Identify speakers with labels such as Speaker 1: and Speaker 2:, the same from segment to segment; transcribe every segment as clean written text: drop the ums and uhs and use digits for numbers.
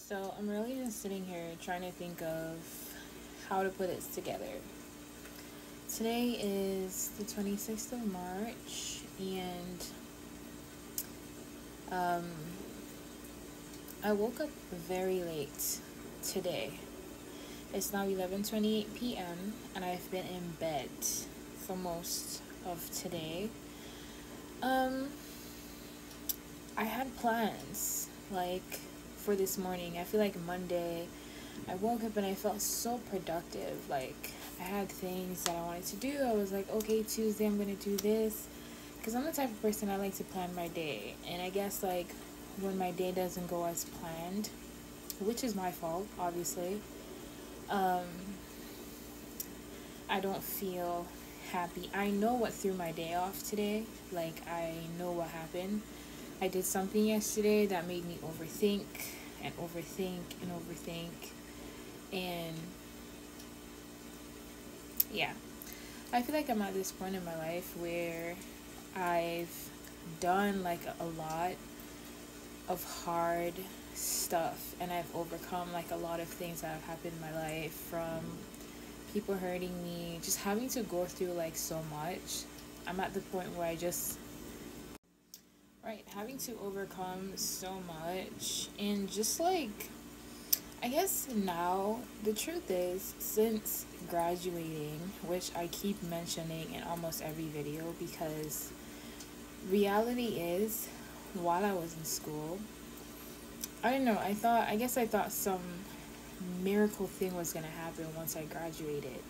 Speaker 1: So I'm really just sitting here trying to think of how to put it together. Today is the 26th of March, and um, I woke up very late today. It's now 11:28 p.m. and I've been in bed for most of today. Um, I had plans for this morning. I feel like Monday I woke up and I felt so productive. Like, I had things that I wanted to do. I was like, okay, Tuesday I'm going to do this. Because I'm the type of person, I like to plan my day. And I guess, when my day doesn't go as planned, which is my fault, obviously, I don't feel happy. I know what threw my day off today. I know what happened. I did something yesterday that made me overthink and overthink and overthink. And yeah, I feel like I'm at this point in my life where I've done a lot of hard stuff, and I've overcome a lot of things that have happened in my life, from people hurting me, just having to go through so much. I'm at the point where having to overcome so much, and just I guess now, the truth is, since graduating, which I keep mentioning in almost every video, because reality is, while I was in school, I don't know, I guess I thought some miracle thing was gonna happen once I graduated.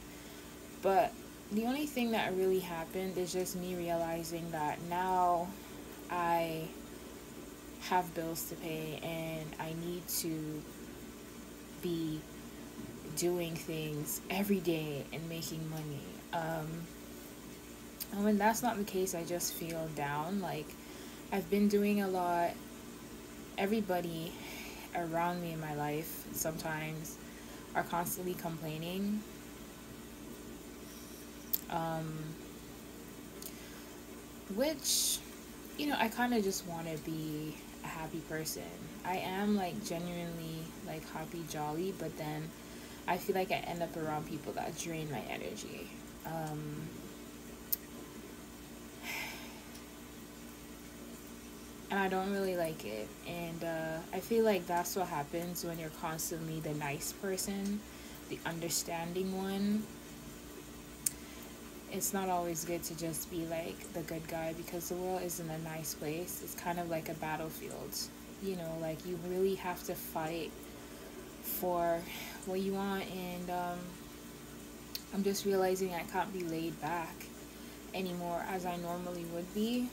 Speaker 1: But the only thing that really happened is just me realizing that now I have bills to pay and I need to be doing things every day and making money. And when that's not the case, I just feel down. I've been doing a lot. Everybody around me in my life sometimes are constantly complaining. Which, I kind of just want to be a happy person. I am genuinely happy, jolly, but then I feel like I end up around people that drain my energy. And I don't really like it. And I feel like that's what happens when you're constantly the nice person, the understanding one. It's not always good to just be the good guy, because the world isn't a nice place. It's kind of like a battlefield. You really have to fight for what you want. And I'm just realizing I can't be laid back anymore as I normally would be.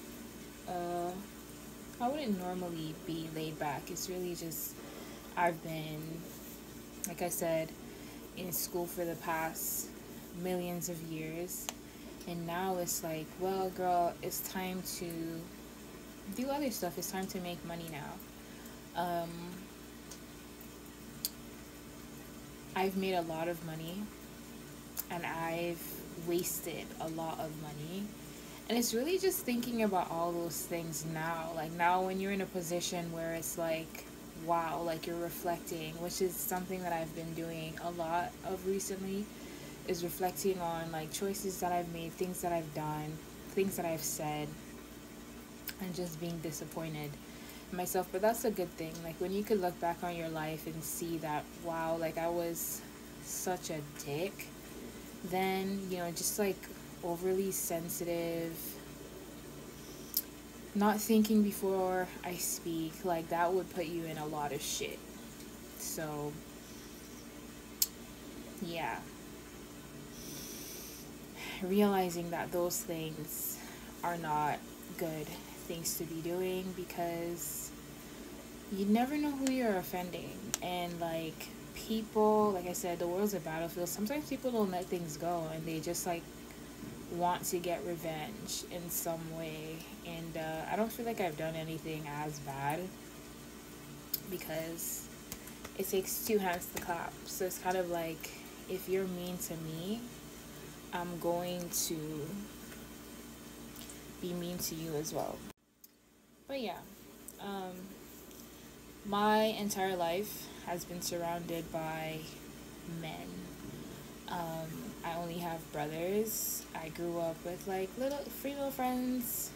Speaker 1: I wouldn't normally be laid back. It's really just, I've been, like I said, in school for the past millions of years. And now it's well, girl, it's time to do other stuff. It's time to make money now. I've made a lot of money, and I've wasted a lot of money. And it's really just thinking about all those things now. Now when you're in a position where it's wow, you're reflecting, which is something that I've been doing a lot of recently, is reflecting on choices that I've made, things that I've done, things that I've said, and just being disappointed in myself. But that's a good thing. When you could look back on your life and see that, wow, I was such a dick, then just overly sensitive, not thinking before I speak, that would put you in a lot of shit. So yeah, realizing that those things are not good things to be doing, because you never know who you're offending. And people, like I said, the world's a battlefield. Sometimes people don't let things go, and they just want to get revenge in some way. And I don't feel like I've done anything as bad, because it takes two hands to clap. So it's kind of if you're mean to me, I'm going to be mean to you as well. But yeah, my entire life has been surrounded by men. I only have brothers. I grew up with like little female friends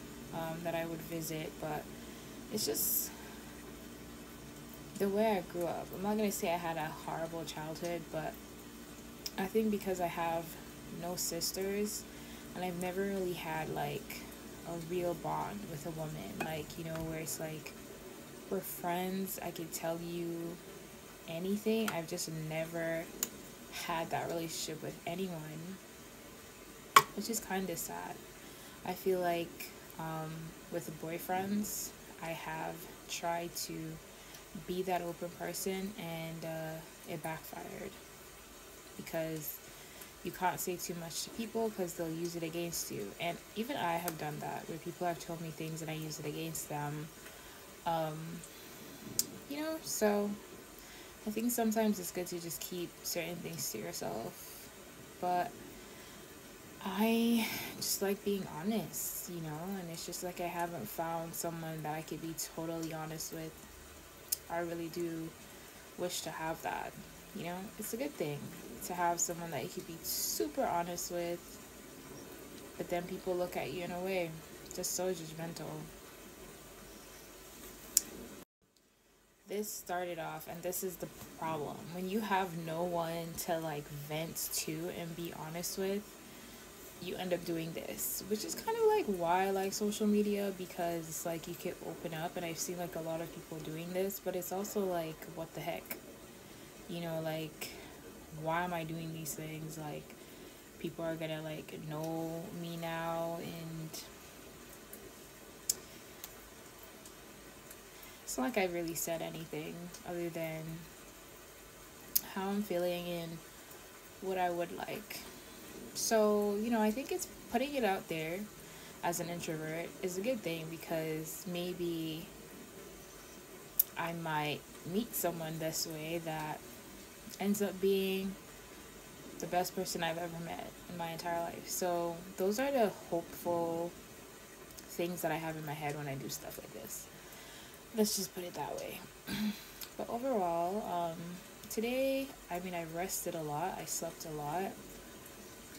Speaker 1: that I would visit, but it's just the way I grew up. I'm not gonna say I had a horrible childhood, but I think because I have no sisters and I've never really had like a real bond with a woman, like, you know, where it's like we're friends, I could tell you anything. I've just never had that relationship with anyone, which is kind of sad. I feel like with boyfriends, I have tried to be that open person, and it backfired because you can't say too much to people because they'll use it against you. And even I have done that, where people have told me things and I use it against them. You know, so I think sometimes it's good to just keep certain things to yourself. But I just like being honest, you know, and it's just like I haven't found someone that I could be totally honest with. I really do wish to have that, you know. It's a good thing to have someone that you could be super honest with, but then people look at you in a way just so judgmental. This started off, and this is the problem, when you have no one to like vent to and be honest with, you end up doing this, which is kind of like why I like social media, because it's like you can open up, and I've seen like a lot of people doing this, but it's also like, what the heck, you know, like, why am I doing these things? Like, people are gonna like know me now, and it's not like I really said anything other than how I'm feeling and what I would like. So, you know, I think it's putting it out there as an introvert is a good thing, because maybe I might meet someone this way that ends up being the best person I've ever met in my entire life. So those are the hopeful things that I have in my head when I do stuff like this. Let's just put it that way. But overall, today, I mean, I rested a lot. I slept a lot.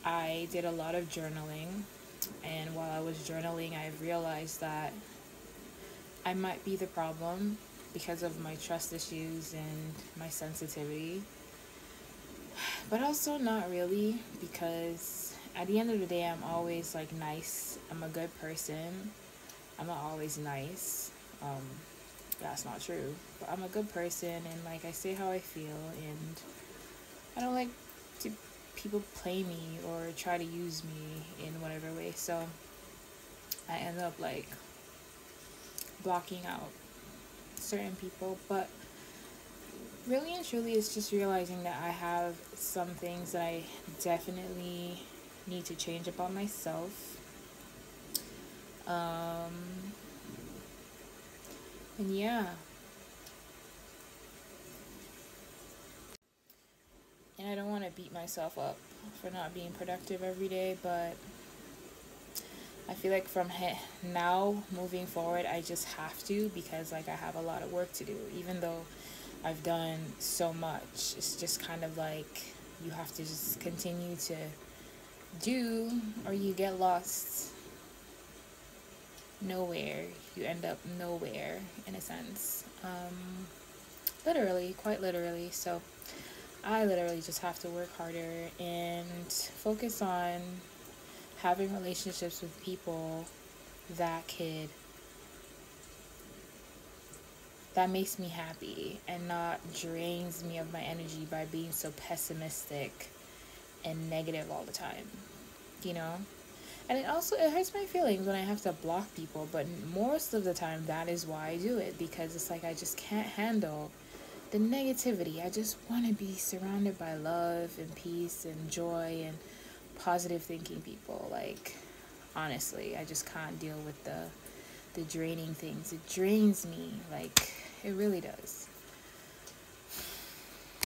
Speaker 1: I did a lot of journaling. And while I was journaling, I realized that I might be the problem because of my trust issues and my sensitivity. But also not really, because at the end of the day, I'm always like nice. I'm a good person. I'm not always nice. That's not true. But I'm a good person, and like I say how I feel, and I don't like to people play me or try to use me in whatever way. So I end up like blocking out certain people. But really and truly, it's just realizing that I have some things that I definitely need to change about myself. And yeah. And I don't want to beat myself up for not being productive every day, but I feel like from now moving forward, I just have to, because like I have a lot of work to do. Even though I've done so much, it's just kind of like you have to just continue to do, or you get lost nowhere. You end up nowhere in a sense. Literally, quite literally. So I literally just have to work harder and focus on having relationships with people that makes me happy and not drains me of my energy by being so pessimistic and negative all the time, you know. And it hurts my feelings when I have to block people, but most of the time that is why I do it, because it's like I just can't handle the negativity. I just want to be surrounded by love and peace and joy and positive thinking people. Like, honestly, I just can't deal with the draining things. It drains me, like, it really does.